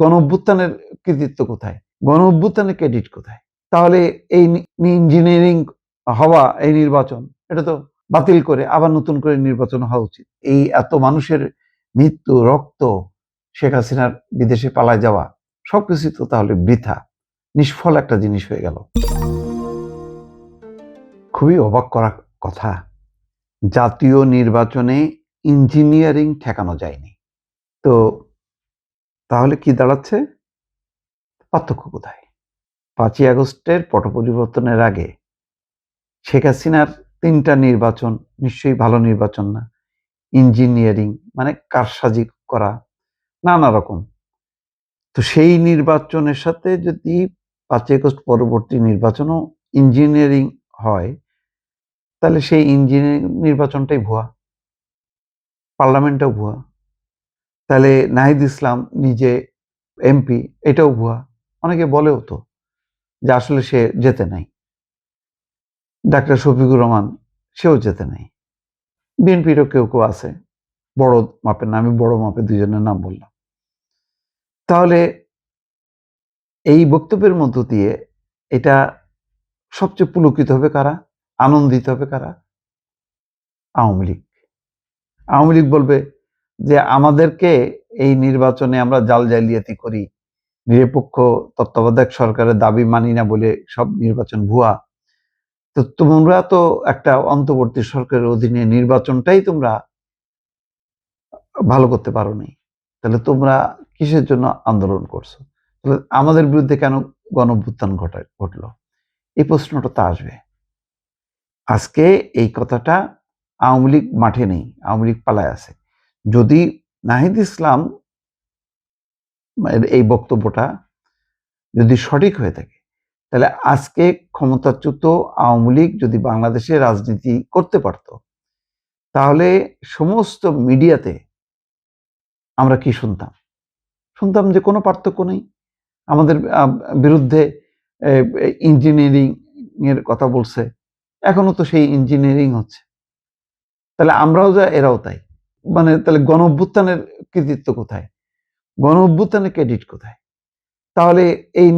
গণ অভ্যুত্থানের কৃতিত্ব কোথায়? গণ অভ্যুত্থানের ক্রেডিট কোথায়? তাহলে এই ইঞ্জিনিয়ারিং হওয়া এই নির্বাচন এটা তো বাতিল করে আবার নতুন করে নির্বাচন হওয়া উচিত। এই এত মানুষের মৃত্যু, রক্ত, শেখ হাসিনার বিদেশে পালায় যাওয়া সবকিছু তো তাহলে বৃথা, নিষ্ফল একটা জিনিস হয়ে গেল। খুবই অবাক করা কথা, জাতীয় নির্বাচনে ইঞ্জিনিয়ারিং ঠেকানো যায়নি। তো তাহলে কি দাঁড়াচ্ছে? পার্থক্য কোথায়? 5ই আগস্টের পট পরিবর্তনের আগে শেখ হাসিনার 3টা নির্বাচন নিশ্চয়ই ভালো নির্বাচন না। ইঞ্জিনিয়ারিং মানে কারসাজি করা, নানা রকম। তো সেই নির্বাচনের সাথে যদি 5ই আগস্ট পরবর্তী নির্বাচনও ইঞ্জিনিয়ারিং হয়, তাহলে সেই ইঞ্জিনিয়ারিং নির্বাচনটাই ভুয়া, পার্লামেন্টটাও ভুয়া। তাহলে নাহিদ ইসলাম নিজে এমপি, এটাও ভুয়া। অনেকে বলেও তো যে আসলে সে জেতে নাই। ডাক্তার শফিকুর রহমান, সেও জেতে নাই। বিএনপিরও কেউ কেউ আছে বড় মাপের না, আমি বড় মাপের দুইজনের নাম বললাম। তাহলে এই বক্তব্যের মধ্য দিয়ে এটা সবচেয়ে পুলকিত হবে কারা, আনন্দিত হবে কারা? আওয়ামী লীগ। আওয়ামী লীগ বলবে যে আমাদেরকে এই নির্বাচনে আমরা জাল জালিয়াতি করি, নিরপেক্ষ তত্ত্বাবধায়ক সরকারের দাবি মানি না বলে সব নির্বাচন ভুয়া। তো তোমরা তো একটা অন্তর্বর্তী সরকারের অধীনে নির্বাচনটাই তোমরা ভালো করতে পারোনি, তাহলে তোমরা কিসের জন্য আন্দোলন করছো? তাহলে আমাদের বিরুদ্ধে কেন গণঅভ্যুত্থান ঘটলো? এই প্রশ্নটা তো আসবে। আজকে এই কথাটা আওয়ামী লীগ মাঠে নেই, আওয়ামী লীগ পালায় আছে। যদি নাহিদ ইসলাম এই বক্তব্যটা যদি সঠিক হয়ে থাকে, তাহলে আজকে ক্ষমতাচ্যুত আওয়ামী লীগ যদি বাংলাদেশে রাজনীতি করতে পারত, তাহলে সমস্ত মিডিয়াতে আমরা কি শুনতাম? শুনতাম যে কোনো পার্থক্য নেই, আমাদের বিরুদ্ধে ইঞ্জিনিয়ারিং এর কথা বলছে, এখনো তো সেই ইঞ্জিনিয়ারিং হচ্ছে। তাহলে আমরাও যা, এরাও তাই। মানে তাহলে গণ অভ্যুত্থানের কৃতিত্ব কোথায়? গণ অভ্যুত্থানের ক্রেডিট কোথায়? তাহলে এই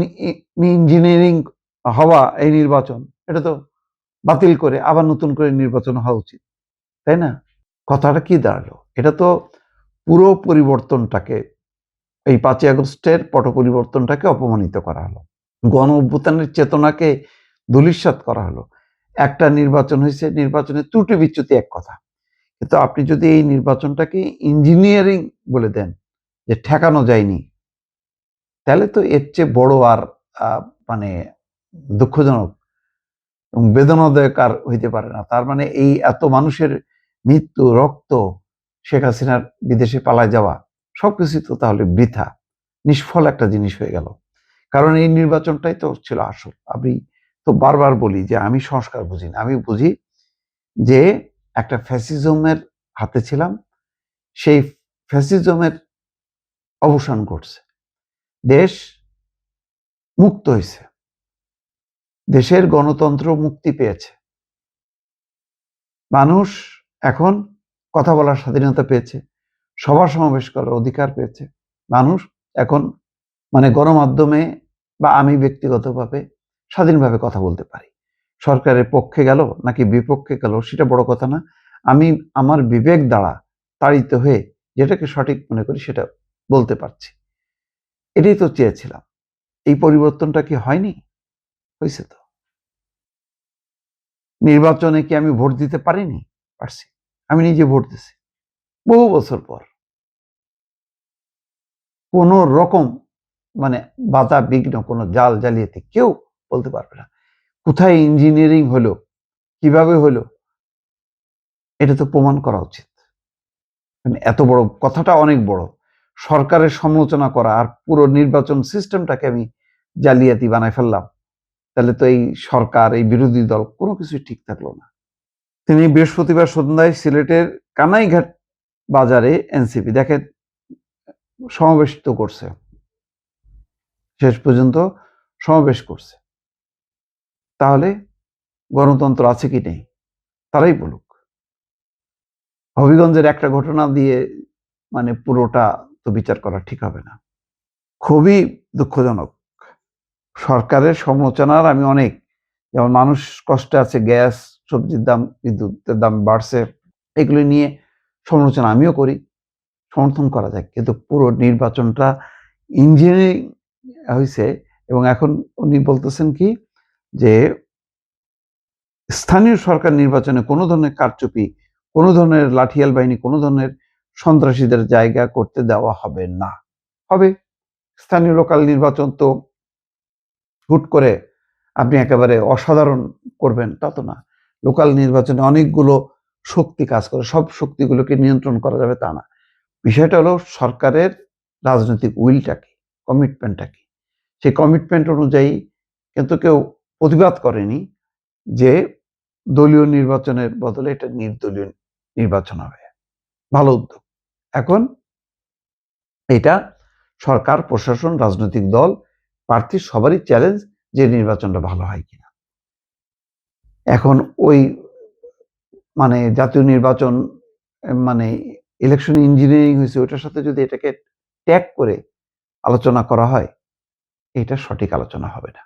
ইঞ্জিনিয়ারিং হওয়া এই নির্বাচন এটা তো বাতিল করে আবার নতুন করে নির্বাচন হওয়া উচিত, তাই না? কথাটা কি দাঁড়ালো? এটা তো পুরো পরিবর্তনটাকে, এই 5ই আগস্টের পট পরিবর্তনটাকে অপমানিত করা হলো, গণ অভ্যুত্থানের চেতনাকে ধূলিসাৎ করা হলো। একটা নির্বাচন হয়েছে, নির্বাচনের ত্রুটি বিচ্যুতি এক কথা, কিন্তু আপনি যদি এই নির্বাচনটাকে ইঞ্জিনিয়ারিং বলে দেন যে ঠেকানো যায়নি, তাহলে তো এর চেয়ে বড় আর মানে দুঃখজনক এবং বেদনাদায়ক আর হইতে পারে না। তার মানে এই এত মানুষের মৃত্যু, রক্ত, শেখ হাসিনার বিদেশে পালায় যাওয়া সবকিছু তো তাহলে বৃথা, নিষ্ফল একটা জিনিস হয়ে গেল। কারণ এই নির্বাচনটাই তো ছিল আসল। আমি তো বারবার বলি যে আমি সংস্কার বুঝি না, আমি বুঝি যে একটা ফ্যাসিজমের হাতে ছিলাম, সেই ফ্যাসিজমের অবসান ঘটছে, দেশ মুক্ত হয়েছে, দেশের গণতন্ত্র মুক্তি পেয়েছে, মানুষ এখন কথা বলার স্বাধীনতা পেয়েছে, সভা সমাবেশ করার অধিকার পেয়েছে। মানুষ এখন মানে গণমাধ্যমে বা আমি ব্যক্তিগতভাবে স্বাধীনভাবে কথা বলতে পারি। সরকারের পক্ষে গেল নাকি বিপক্ষে গেল সেটা বড় কথা না। আমি আমার বিবেক দ্বারা তাড়িত হয়ে যেটাকে সঠিক মনে করি সেটা বলতে পারছি। এটাই তো চেয়েছিলাম। এই পরিবর্তনটা কি হয়নি? হয়েছে তো। নির্বাচনে কি আমি ভোট দিতে পারিনি? পারছি। আমি নিজে ভোট দিছি বহু বছর পর। কোন রকম মানে বাধা বিঘ্ন, কোনো জাল জালিয়াতি কেউ বলতে পারবে না। কোথায় ইঞ্জিনিয়ারিং হলো, কিভাবে হলো, এটা তো প্রমাণ করা উচিত। মানে এত বড় কথাটা অনেক বড়, সরকারের সমালোচনা করা আর পুরো নির্বাচন সিস্টেমটাকে আমি জালিয়াতি বানায় ফেললাম, তাহলে তো এই সরকার, এই বিরোধী দল কোনো কিছুই ঠিক থাকলো না। তিনি বৃহস্পতিবার সন্ধ্যায় সিলেটের কানাইঘাট বাজারে এনসিপি দেখেন সমাবেশ তো করছে, শেষ পর্যন্ত সমাবেশ করছে। তাহলে গণতন্ত্র আছে কি নেই তারাই বলুক। হবিগঞ্জের একটা ঘটনা দিয়ে মানে পুরোটা তো বিচার করা ঠিক হবে না। খুবই দুঃখজনক। সরকারের সমালোচনার আমি অনেক, যেমন মানুষ কষ্টে আছে, গ্যাস, সবজির দাম, বিদ্যুতের দাম বাড়ছে, এগুলো নিয়ে সমালোচনা আমিও করি, সমর্থন করা যায়। কিন্তু পুরো নির্বাচনটা ইঞ্জিনিয়ারিং হইছে এবং এখন উনি বলতেছেন কি যে স্থানীয় সরকার নির্বাচনে কোনো ধরনের কারচুপি, কোনো ধরনের লাঠিয়াল বাহিনী, কোনো ধরনের সন্ত্রাসীদের জায়গা করতে দেওয়া হবে না। হবে স্থানীয় লোকাল নির্বাচন তো হুট করে আপনি একেবারে অসাধারণ করবেন তা তো না। লোকাল নির্বাচনে অনেকগুলো শক্তি কাজ করে, সব শক্তিগুলোকে নিয়ন্ত্রণ করা যাবে তা না। বিষয়টা হলো সরকারের রাজনৈতিক উইলটা কি, কমিটমেন্টটা কি। সেই কমিটমেন্ট অনুযায়ী কিন্তু কেউ প্রতিবাদ করেনি যে দলীয় নির্বাচনের বদলে এটা নির্দলীয় নির্বাচন হবে। ভালো উদ্যোগ। এখন এটা সরকার, প্রশাসন, রাজনৈতিক দল, প্রার্থী সবারই চ্যালেঞ্জ যে নির্বাচনটা ভালো হয় কিনা। এখন ওই মানে জাতীয় নির্বাচন মানে ইলেকশন ইঞ্জিনিয়ারিং হয়েছে, ওইটার সাথে যদি এটাকে ট্যাগ করে আলোচনা করা হয়, এটা সঠিক আলোচনা হবে না।